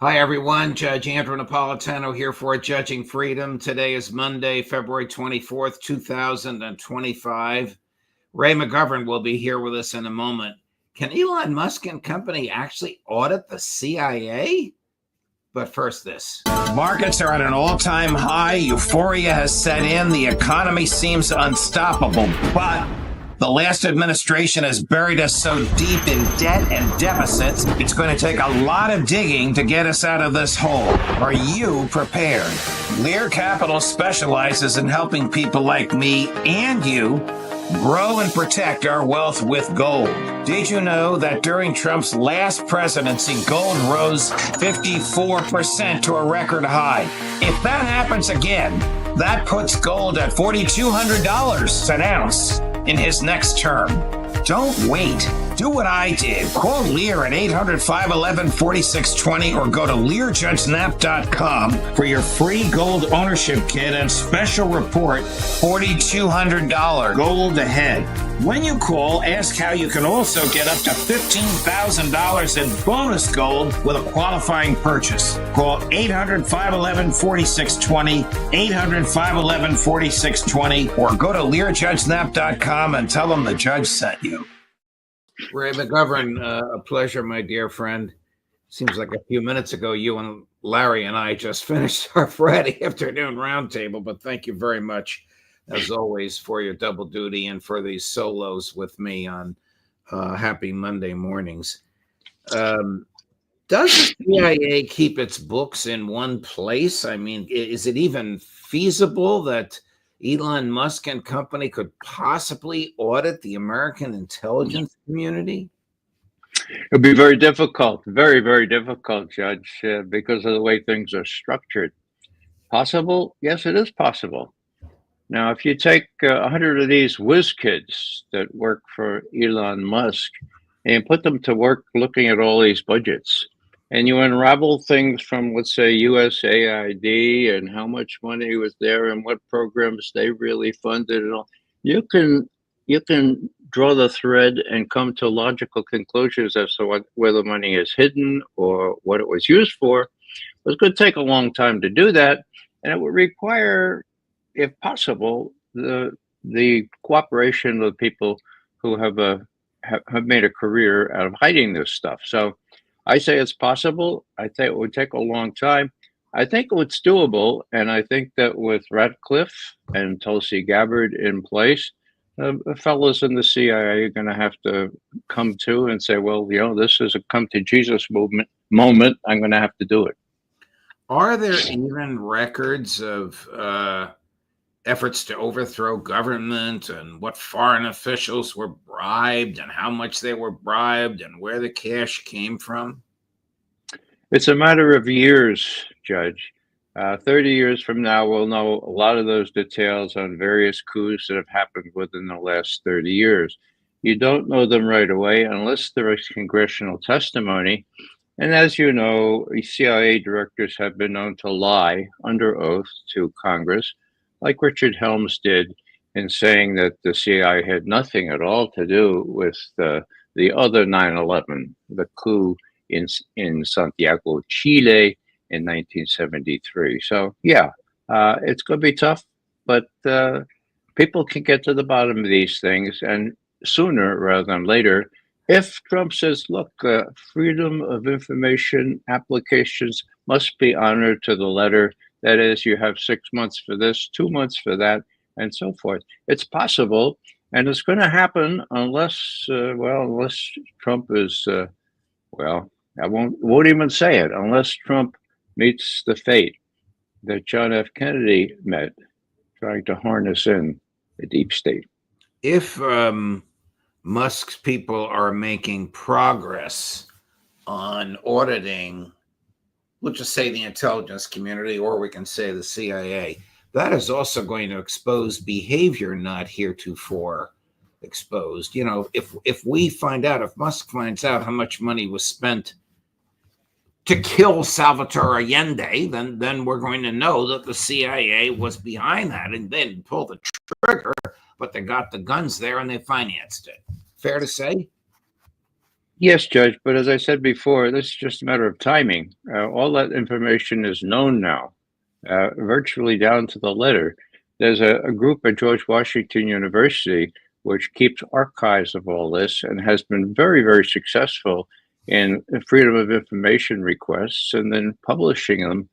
Hi, everyone. Judge Andrew Napolitano here for Judging Freedom. Today is Monday, February 24th, 2025. Ray McGovern will be here with us in a moment. Can Elon Musk and company actually audit the CIA? But first, this. Markets are at an all-time high. Euphoria has set in. The economy seems unstoppable. But the last administration has buried us so deep in debt and deficits, it's going to take a lot of digging to get us out of this hole. Are you prepared? Lear Capital specializes in helping people like me and you grow and protect our wealth with gold. Did you know that during Trump's last presidency, gold rose 54% to a record high? If that happens again, that puts gold at $4,200 an ounce in his next term. Don't wait. Do what I did. Call Lear at 800-511-4620 or go to LearJudgeNap.com for your free gold ownership kit and special report, $4,200 gold ahead. When you call, ask how you can also get up to $15,000 in bonus gold with a qualifying purchase. Call 800-511-4620, 800-511-4620, or go to LearJudgeNap.com and tell them the judge sent you. Ray McGovern, a pleasure, my dear friend. Seems like a few minutes ago, you and Larry and I just finished our Friday afternoon roundtable, but thank you very much, as always, for your double duty and for these solos with me on happy Monday mornings. Does the CIA keep its books in one place? I mean, is it even feasible that Elon Musk and company could possibly audit the American intelligence community? It'd be very difficult, very, very difficult, Judge, because of the way things are structured. Possible? Yes, it is possible. Now, if you take 100 of these whiz kids that work for Elon Musk and put them to work looking at all these budgets, and you unravel things from, let's say, USAID and how much money was there and what programs they really funded and all, you can draw the thread and come to logical conclusions as to where the money is hidden or what it was used for. But it's going to take a long time to do that, and it would require, if possible, the cooperation of people who have made a career out of hiding this stuff. So I say it's possible. I think it would take a long time. I think it's doable, and I think that with Ratcliffe and Tulsi Gabbard in place, the fellows in the CIA are going to have to come to and say, well, this is a come to Jesus moment. I'm going to have to do it. Are there even records of efforts to overthrow government and what foreign officials were bribed and how much they were bribed and where the cash came from? It's a matter of years, Judge. 30 years from now, we'll know a lot of those details on various coups that have happened within the last 30 years. You don't know them right away unless there is congressional testimony. And as you know, CIA directors have been known to lie under oath to Congress, like Richard Helms did in saying that the CIA had nothing at all to do with the other 9/11, the coup in Santiago, Chile in 1973. So, yeah, it's going to be tough, but people can get to the bottom of these things, and sooner rather than later. If Trump says, look, freedom of information applications must be honored to the letter, that is, you have 6 months for this, 2 months for that, and so forth. It's possible, and it's going to happen unless Trump is, I won't even say it, unless Trump meets the fate that John F. Kennedy met, trying to harness in the deep state. If Musk's people are making progress on auditing, we'll just say the intelligence community, or we can say the CIA, that is also going to expose behavior not heretofore exposed. If we find out, if Musk finds out how much money was spent to kill Salvatore Allende, then we're going to know that the CIA was behind that and then pull the trigger, but they got the guns there and they financed it. Fair to say? Yes, Judge, but as I said before, this is just a matter of timing. All that information is known now, virtually down to the letter. There's a group at George Washington University which keeps archives of all this and has been very, very successful in freedom of information requests and then publishing them,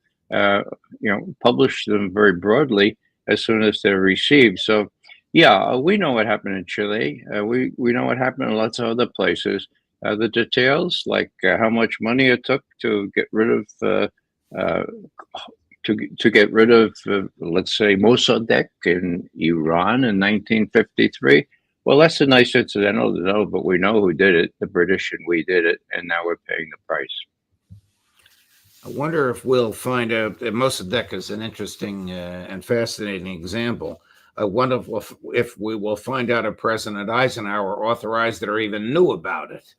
publish them very broadly as soon as they're received. So, yeah, we know what happened in Chile. We know what happened in lots of other places. The details, like how much money it took to get rid of uh, to get rid of, let's say, Mossadegh in Iran in 1953. Well, that's a nice incidental to know, but we know who did it. The British and we did it, and now we're paying the price. I wonder if we'll find out that Mossadegh is an interesting and fascinating example. I wonder if we will find out if President Eisenhower authorized it or even knew about it.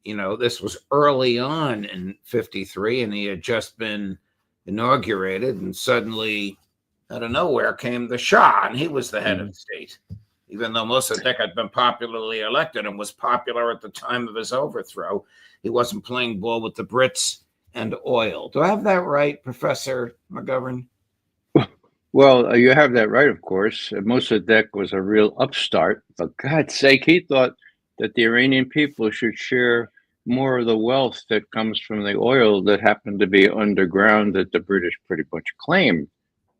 You know, this was early on in 53, and he had just been inaugurated, and suddenly, out of nowhere, came the Shah, and he was the head of the state, even though Mossadegh had been popularly elected and was popular at the time of his overthrow. He wasn't playing ball with the Brits and oil. Do I have that right, Professor McGovern? Well, you have that right, of course. Mossadegh was a real upstart. For God's sake, he thought that the Iranian people should share more of the wealth that comes from the oil that happened to be underground that the British pretty much claimed.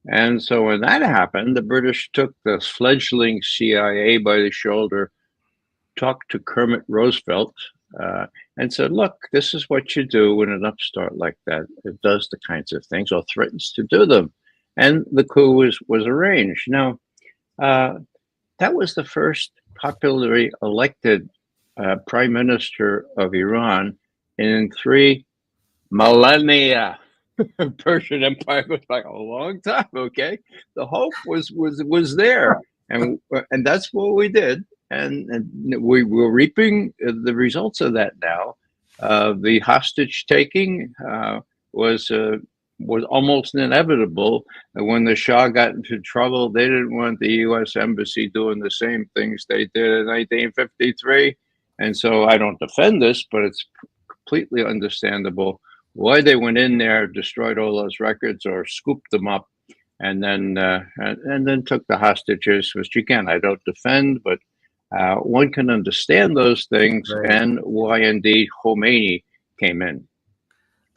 And so when that happened, the British took the fledgling CIA by the shoulder, talked to Kermit Roosevelt, and said, look, this is what you do when an upstart like that it does the kinds of things or threatens to do them. And the coup was arranged. Now, that was the first popularly elected prime minister of Iran in 3 millennia. Persian Empire was like a long time. Okay, the hope was there, and that's what we did, and we were reaping the results of that now. The hostage taking was almost inevitable. And when the Shah got into trouble, they didn't want the U.S. Embassy doing the same things they did in 1953. And so I don't defend this, but it's completely understandable why they went in there, destroyed all those records or scooped them up, and then took the hostages, which again, I don't defend, but one can understand those things and why indeed Khomeini came in.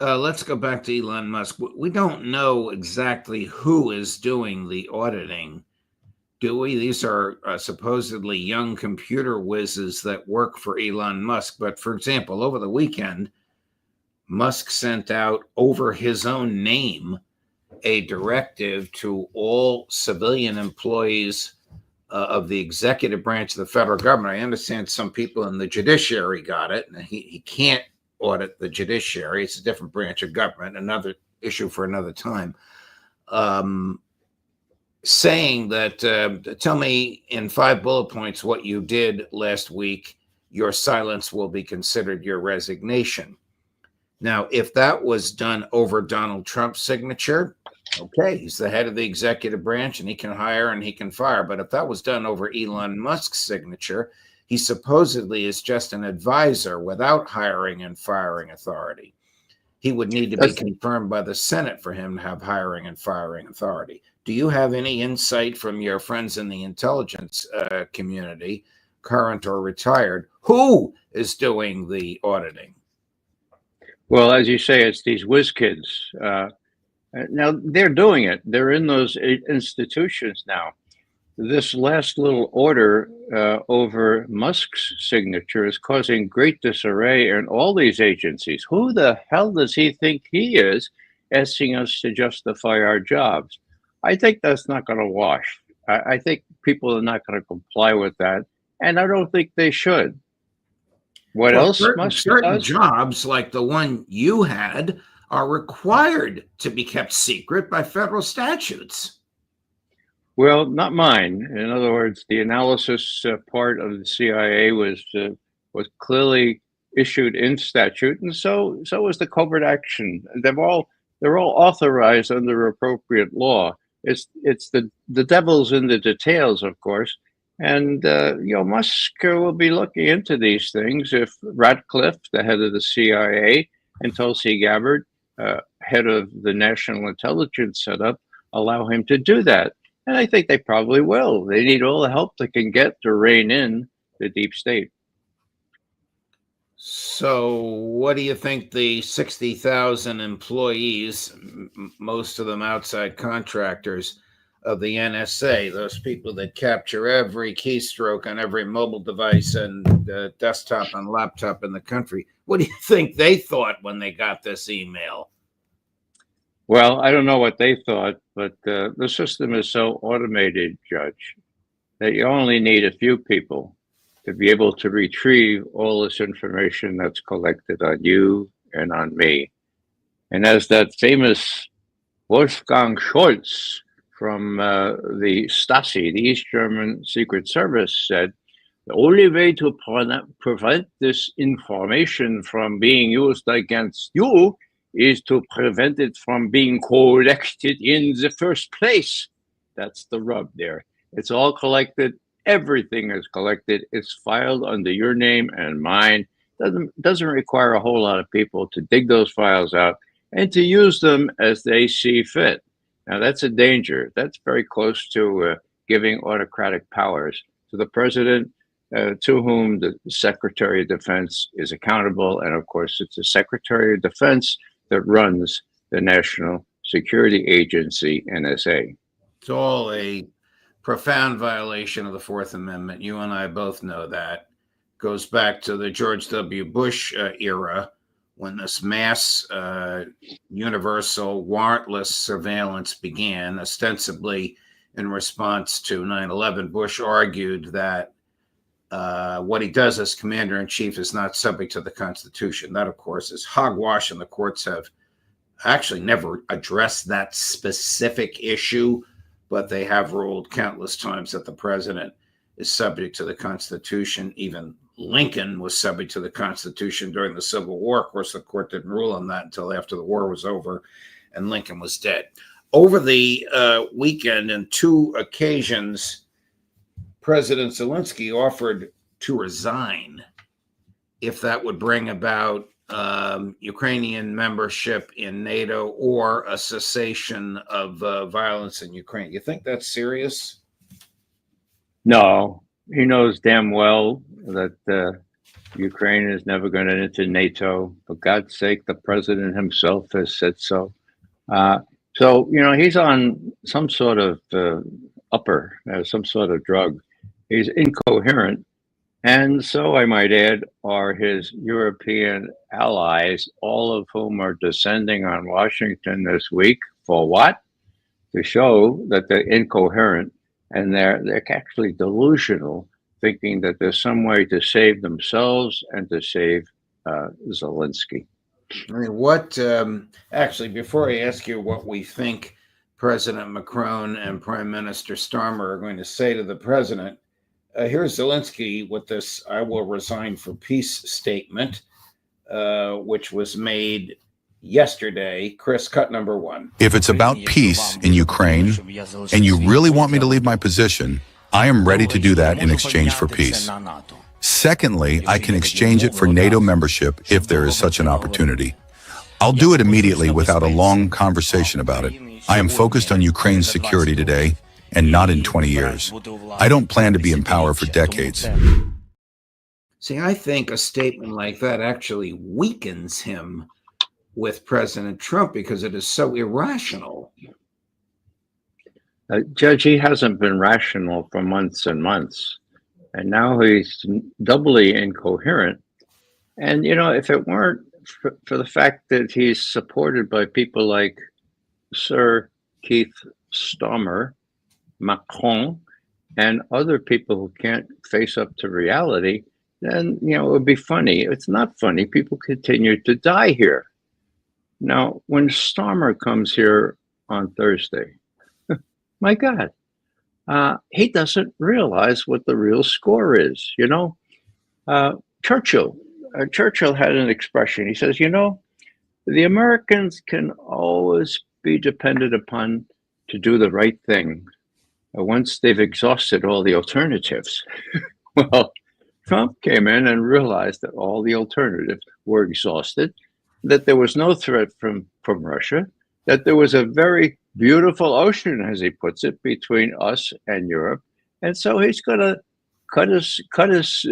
Let's go back to Elon Musk. We don't know exactly who is doing the auditing, do we? These are supposedly young computer whizzes that work for Elon Musk. But for example, over the weekend, Musk sent out over his own name a directive to all civilian employees of the executive branch of the federal government. I understand some people in the judiciary got it, and he can't audit the judiciary. It's a different branch of government, another issue for another time. Saying that, tell me in 5 bullet points what you did last week. Your silence will be considered your resignation. Now, if that was done over Donald Trump's signature, okay, he's the head of the executive branch and he can hire and he can fire. But if that was done over Elon Musk's signature, he supposedly is just an advisor without hiring and firing authority. He would need to be confirmed by the Senate for him to have hiring and firing authority. Do you have any insight from your friends in the intelligence community, current or retired, who is doing the auditing? Well, as you say, it's these whiz kids. Now they're doing it. They're in those institutions now. This last little order over Musk's signature is causing great disarray in all these agencies. Who the hell does he think he is, asking us to justify our jobs? I think that's not going to wash. I think people are not going to comply with that, and I don't think they should. What else? Certain jobs, like the one you had, are required to be kept secret by federal statutes. Well, not mine. In other words, the analysis part of the CIA was clearly issued in statute, and so was the covert action. They're all authorized under appropriate law. It's the devil's in the details, of course. And, Musk will be looking into these things if Ratcliffe, the head of the CIA, and Tulsi Gabbard, head of the National Intelligence Setup, allow him to do that. And I think they probably will. They need all the help they can get to rein in the deep state. So, what do you think the 60,000 employees, most of them outside contractors of the NSA, those people that capture every keystroke on every mobile device and desktop and laptop in the country, what do you think they thought when they got this email? Well, I don't know what they thought, but the system is so automated, Judge, that you only need a few people to be able to retrieve all this information that's collected on you and on me. And as that famous Wolfgang Scholz from the Stasi, the East German Secret Service, said, the only way to prevent this information from being used against you is to prevent it from being collected in the first place. That's the rub there. It's all collected. Everything is collected. It's filed under your name and mine. Doesn't require a whole lot of people to dig those files out and to use them as they see fit. Now, that's a danger. That's very close to giving autocratic powers to the president, to whom the Secretary of Defense is accountable. And of course, it's the Secretary of Defense that runs the National Security Agency, NSA. It's all a profound violation of the Fourth Amendment. You and I both know that. Goes back to the George W. Bush era, when this mass universal warrantless surveillance began, ostensibly in response to 9/11. Bush argued that what he does as commander-in-chief is not subject to the Constitution. That, of course, is hogwash, and the courts have actually never addressed that specific issue, but they have ruled countless times that the president is subject to the Constitution. Even Lincoln was subject to the Constitution during the Civil War. Of course, the court didn't rule on that until after the war was over and Lincoln was dead. Over the weekend, in two occasions, President Zelensky offered to resign if that would bring about Ukrainian membership in NATO or a cessation of violence in Ukraine. You think that's serious? No, he knows damn well that Ukraine is never going to enter NATO. For God's sake, the president himself has said so. He's on some sort of some sort of drug. He's incoherent. And so, I might add, are his European allies, all of whom are descending on Washington this week. For what? To show that they're incoherent and they're actually delusional, thinking that there's some way to save themselves and to save Zelensky. I mean, actually, before I ask you what we think President Macron and Prime Minister Starmer are going to say to the president, here's Zelensky with this "I will resign for peace" statement, which was made yesterday. Chris, cut number one. If it's about peace in Ukraine and you really want me to leave my position, I am ready to do that in exchange for peace. Secondly, I can exchange it for NATO membership if there is such an opportunity. I'll do it immediately without a long conversation about it. I am focused on Ukraine's security today and not in 20 years. I don't plan to be in power for decades. See, I think a statement like that actually weakens him with President Trump because it is so irrational. Judge, he hasn't been rational for months and months. And now he's doubly incoherent. And, if it weren't for the fact that he's supported by people like Sir Keith Starmer, Macron, and other people who can't face up to reality, then, it would be funny. It's not funny. People continue to die here. Now, when Starmer comes here on Thursday, my God, he doesn't realize what the real score is. Churchill had an expression. He says, the Americans can always be depended upon to do the right thing, once they've exhausted all the alternatives. Well, Trump came in and realized that all the alternatives were exhausted, that there was no threat from Russia, that there was a very beautiful ocean, as he puts it, between us and Europe. And so he's going to cut his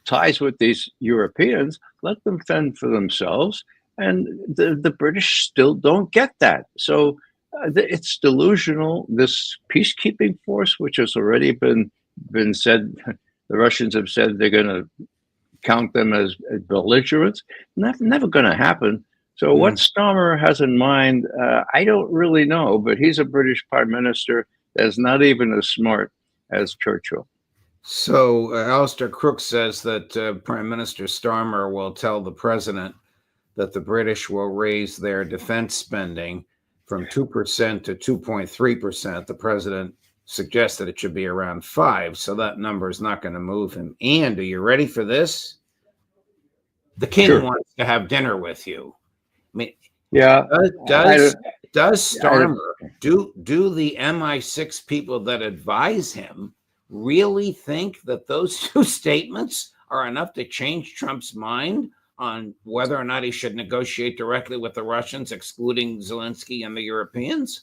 ties with these Europeans, let them fend for themselves. And the British still don't get that. So it's delusional. This peacekeeping force, which has already been said, the Russians have said they're going to count them as belligerents. Never going to happen. So what Starmer has in mind, I don't really know, but he's a British prime minister that's not even as smart as Churchill. So Alistair Crook says that Prime Minister Starmer will tell the president that the British will raise their defense spending from 2% to 2.3%. The president suggested it should be around 5%, so that number is not going to move him. And are you ready for this? The king wants to have dinner with you. I mean, yeah. Does Starmer, do the MI6 people that advise him really think that those two statements are enough to change Trump's mind on whether or not he should negotiate directly with the Russians, excluding Zelensky and the Europeans?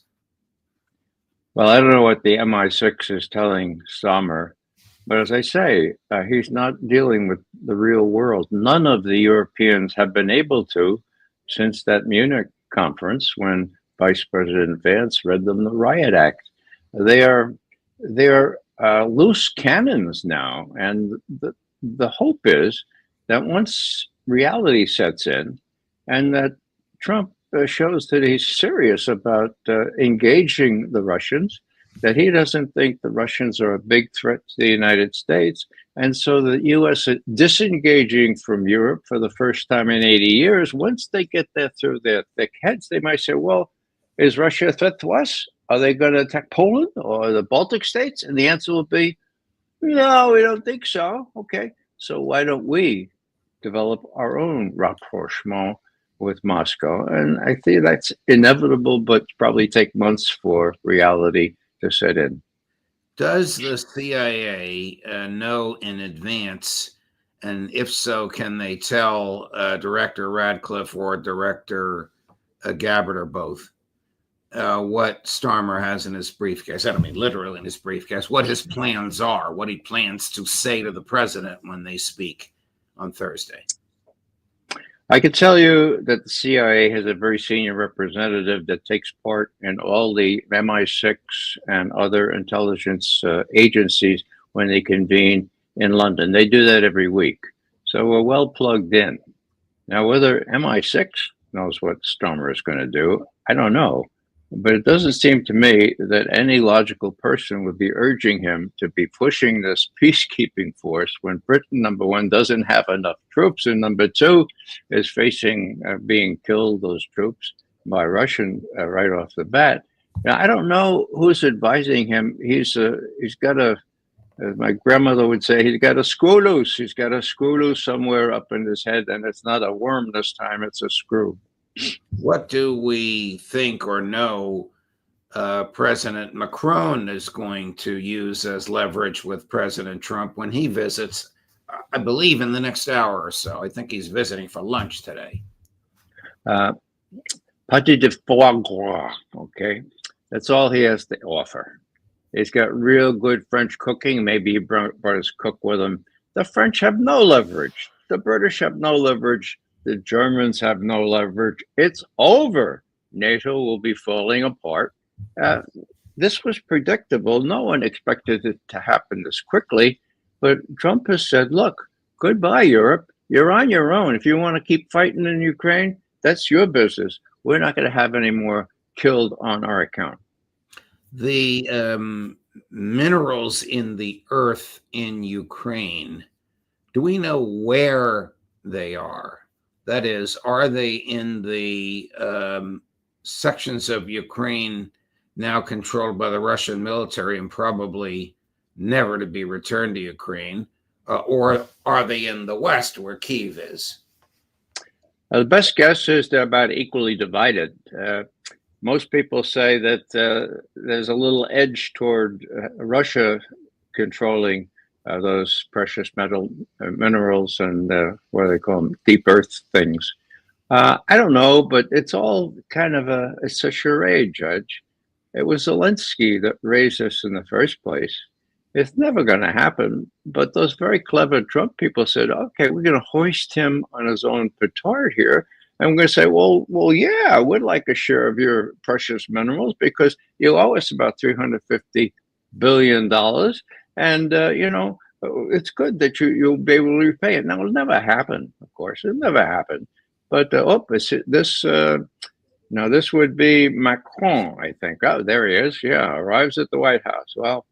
Well, I don't know what the MI6 is telling Starmer, but as I say, he's not dealing with the real world. None of the Europeans have been able to since that Munich conference when Vice President Vance read them the Riot Act. They are loose cannons now, and the hope is that once reality sets in, and that Trump shows that he's serious about engaging the Russians, that he doesn't think the Russians are a big threat to the United States, and so the U.S. is disengaging from Europe for the first time in 80 years. Once they get that through their thick heads, they might say, well, is Russia a threat to us? Are they going to attack Poland or the Baltic states? And the answer will be, no, we don't think so. Okay, so why don't we develop our own rapprochement with Moscow? And I think that's inevitable, but probably take months for reality to set in. Does the CIA know in advance, and if so, can they tell Director Radcliffe or Director Gabbard or both what Starmer has in his briefcase? I don't mean literally in his briefcase, what his plans are, what he plans to say to the president when they speak on Thursday? I can tell you that the CIA has a very senior representative that takes part in all the MI6 and other intelligence agencies when they convene in London. They do that every week. So we're well plugged in. Now, whether MI6 knows what Starmer is going to do, I don't know. But it doesn't seem to me that any logical person would be urging him to be pushing this peacekeeping force when Britain, number one, doesn't have enough troops, and number two, is facing being killed, those troops, by Russian right off the bat. Now, I don't know who's advising him. He's got a, as my grandmother would say, he's got a screw loose. He's got a screw loose somewhere up in his head, and it's not a worm this time, it's a screw. What do we think or know President Macron is going to use as leverage with President Trump when he visits, I believe, in the next hour or so? I think he's visiting for lunch today. Pâté de foie gras, okay? That's all he has to offer. He's got real good French cooking. Maybe he brought his cook with him. The French have no leverage. The British have no leverage. The Germans have no leverage. It's over. NATO will be falling apart. This was predictable. No one expected it to happen this quickly. But Trump has said, look, goodbye, Europe. You're on your own. If you want to keep fighting in Ukraine, that's your business. We're not going to have any more killed on our account. The minerals in the earth in Ukraine, do we know where they are? That is, are they in the sections of Ukraine now controlled by the Russian military and probably never to be returned to Ukraine? Or are they in the West where Kyiv is? The best guess is they're about equally divided. most people say that there's a little edge toward Russia controlling those precious minerals and what do they call them, deep earth things. I don't know, but it's all kind of it's a charade, Judge. It was Zelensky that raised this in the first place. It's never going to happen. But those very clever Trump people said, okay, we're going to hoist him on his own petard here. And we're going to say, well, yeah, we'd like a share of your precious minerals because you owe us about $350 billion. And, it's good that you'll be able to repay it. Now, it'll never happen, of course. It'll never happen. But, this would be Macron, I think. Oh, there he is. Yeah, arrives at the White House. Well,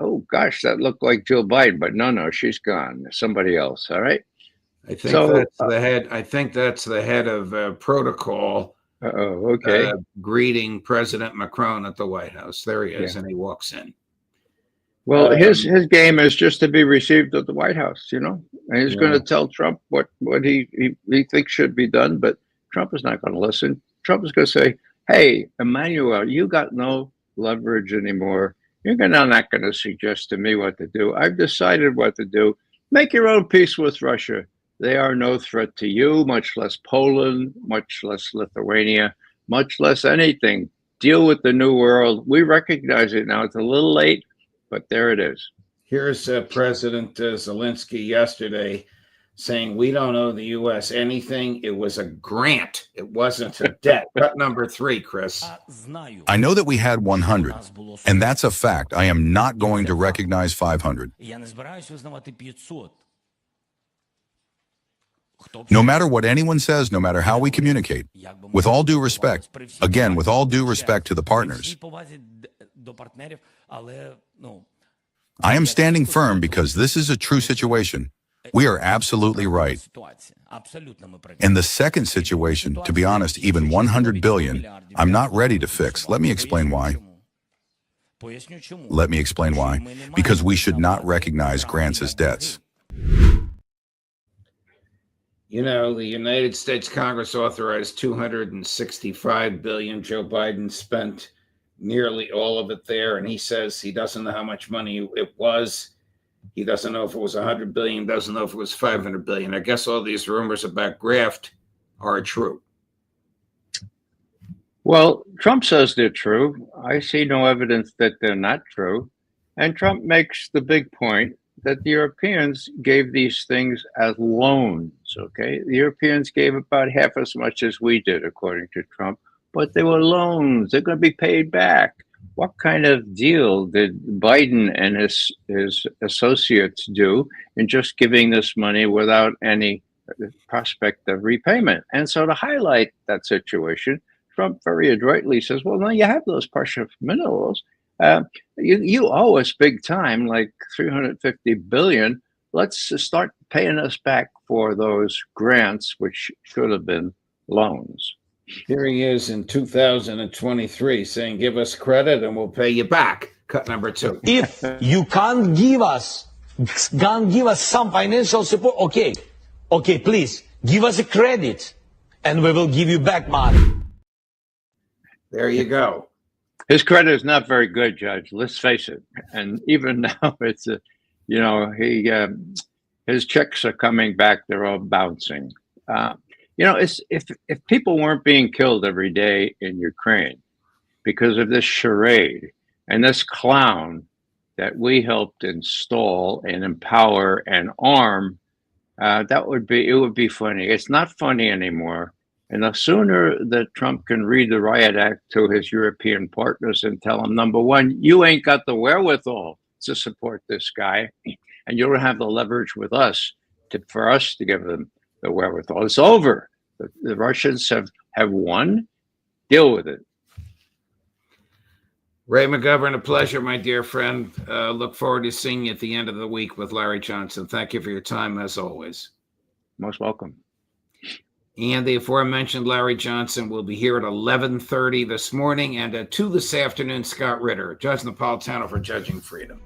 oh, gosh, that looked like Joe Biden. But no, she's gone. Somebody else. All right. I think that's the head. I think that's the head of protocol. Okay. Greeting President Macron at the White House. There he is, and he walks in. Well, his game is just to be received at the White House, and he's going to tell Trump what he thinks should be done. But Trump is not going to listen. Trump is going to say, "Hey, Emmanuel, you got no leverage anymore. You're not going to suggest to me what to do. I've decided what to do. Make your own peace with Russia. They are no threat to you, much less Poland, much less Lithuania, much less anything. Deal with the new world. We recognize it now. It's a little late, but there it is." Here's President Zelensky yesterday saying, we don't owe the U.S. anything. It was a grant. It wasn't a debt. Cut number 3, Chris. I know that we had 100, and that's a fact. I am not going to recognize 500. No matter what anyone says, no matter how we communicate, with all due respect, again, with all due respect to the partners, I am standing firm because this is a true situation. We are absolutely right. And the second situation, to be honest, even 100 billion, I'm not ready to fix. Let me explain why. Let me explain why. Because we should not recognize grants as debts. The United States Congress authorized $265 billion. Joe Biden spent nearly all of it there, and he says he doesn't know how much money it was. He doesn't know if it was 100 billion, doesn't know if it was 500 billion. I guess all these rumors about graft are true. Well, Trump says they're true. I see no evidence that they're not true. And Trump makes the big point that the Europeans gave these things as loans, okay? The Europeans gave about half as much as we did, according to Trump, but they were loans. They're going to be paid back. What kind of deal did Biden and his associates do in just giving this money without any prospect of repayment? And so to highlight that situation, Trump very adroitly says, well, no, you have those precious minerals. You owe us big time, like 350 billion. Let's start paying us back for those grants, which should have been loans. Here he is in 2023 saying, give us credit and we'll pay you back. Cut number 2. If you can't give us some financial support, okay, please give us a credit and we will give you back money. There you go. His credit is not very good, Judge. Let's face it. And even now, it's his checks are coming back. They're all bouncing. If people weren't being killed every day in Ukraine because of this charade and this clown that we helped install and empower and arm, it would be funny. It's not funny anymore. And the sooner that Trump can read the riot act to his European partners and tell them, number one, you ain't got the wherewithal to support this guy, and you don't have the leverage with us for us to give them the wherewithal. It's over. The Russians have won. Deal with it. Ray McGovern, a pleasure, my dear friend. Look forward to seeing you at the end of the week with Larry Johnson. Thank you for your time, as always. Most welcome. And the aforementioned Larry Johnson will be here at 11:30 this morning and at 2 this afternoon, Scott Ritter, Judge Napolitano for Judging Freedom.